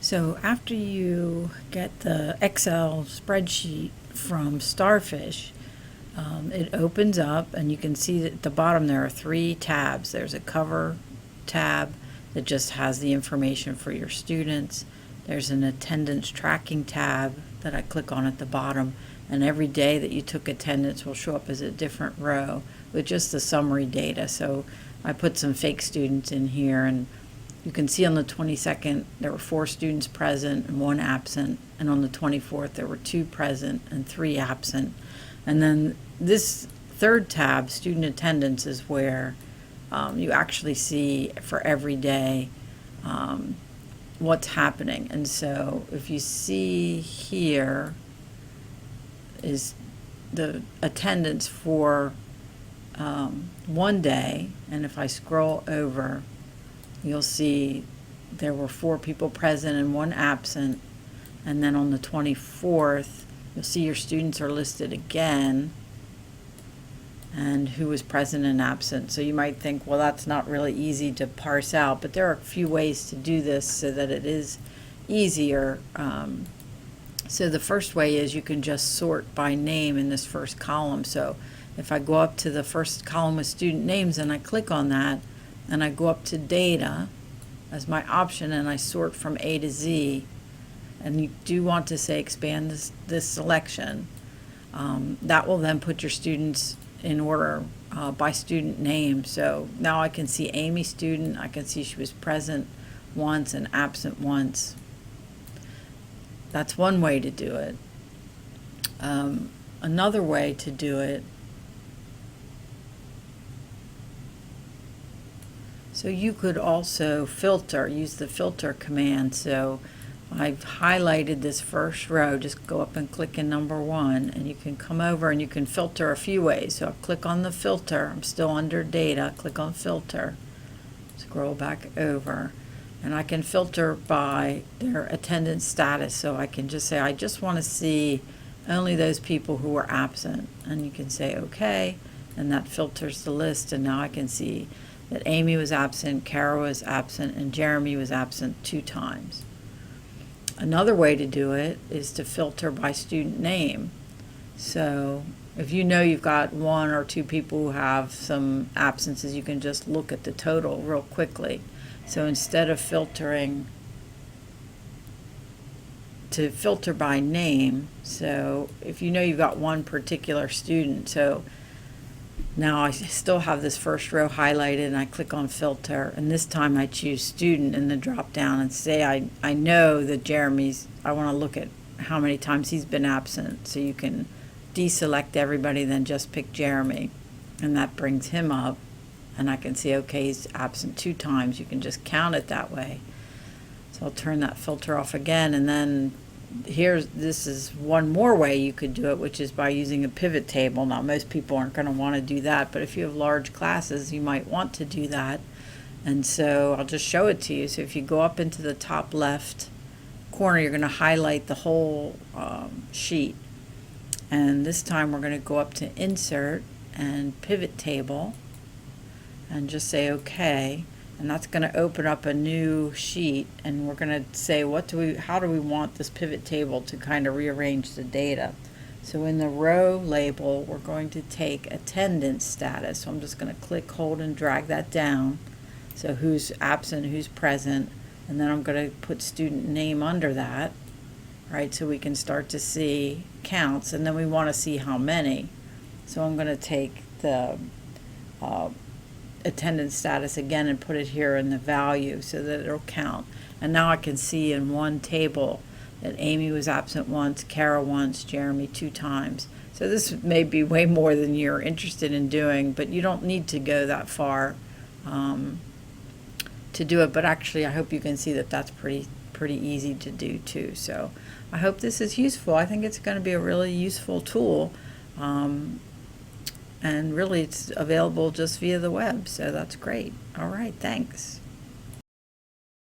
So after you get the Excel spreadsheet from Starfish, it opens up and you can see that at the bottom there are 3 tabs. There's a cover tab that just has the information for your students. There's an attendance tracking tab that I click on at the bottom, and every day that you took attendance will show up as a different row with just the summary data. So I put some fake students in here, and you can see on the 22nd there were 4 students present and 1 absent, and on the 24th there were 2 present and 3 absent. And then this third tab, student attendance, is where you actually see for every day what's happening. And so if you see here is the attendance for one day, and if I scroll over, you'll see there were 4 people present and 1 absent. And then on the 24th, you'll see your students are listed again and who was present and absent. So you might think, well, that's not really easy to parse out, but there are a few ways to do this so that it is easier. So the first way is you can just sort by name in this first column. So if I go up to the first column with student names and I click on that, and I go up to data as my option, and I sort from A to Z, and you do want to say expand this selection, that will then put your students in order by student name. So now I can see Amy student, I can see she was present once and absent once. That's one way to do it. Another way to do it, so you could also filter, use the filter command. So I've highlighted this first row, just go up and click in number 1, and you can come over and you can filter a few ways. So I'll click on the filter, I'm still under data, click on filter, scroll back over, and I can filter by their attendance status. So I can just say, I just want to see only those people who were absent, and you can say okay, and that filters the list. And now I can see that Amy was absent, Kara was absent, and Jeremy was absent 2 times. Another way to do it is to filter by student name. So if you know you've got 1 or 2 people who have some absences, you can just look at the total real quickly. So instead of filtering, to filter by name, so if you know you've got 1 particular student, so now I still have this first row highlighted, and I click on filter, and this time I choose student in the drop down and say I know that Jeremy's, I want to look at how many times he's been absent. So you can deselect everybody, then just pick Jeremy, and that brings him up, and I can see, okay, he's absent 2 times. You can just count it that way. So I'll turn that filter off again, and then this is one more way you could do it, which is by using a pivot table. Now most people aren't going to want to do that, but if you have large classes you might want to do that. And so I'll just show it to you. So if you go up into the top left corner, you're going to highlight the whole sheet, and this time we're going to go up to insert and pivot table and just say okay. And that's going to open up a new sheet, and we're going to say how do we want this pivot table to kind of rearrange the data. So in the row label, we're going to take attendance status. So I'm just going to click, hold, and drag that down. So who's absent, who's present, and then I'm going to put student name under that, right? So we can start to see counts, and then we want to see how many. So I'm going to take the attendance status again and put it here in the value so that it'll count. And now I can see in one table that Amy was absent once, Kara once, Jeremy 2 times. So this may be way more than you're interested in doing, but you don't need to go that far to do it. But actually I hope you can see that that's pretty easy to do too. So I hope this is useful. I think it's going to be a really useful tool. And really it's available just via the web, so that's great. All right, thanks.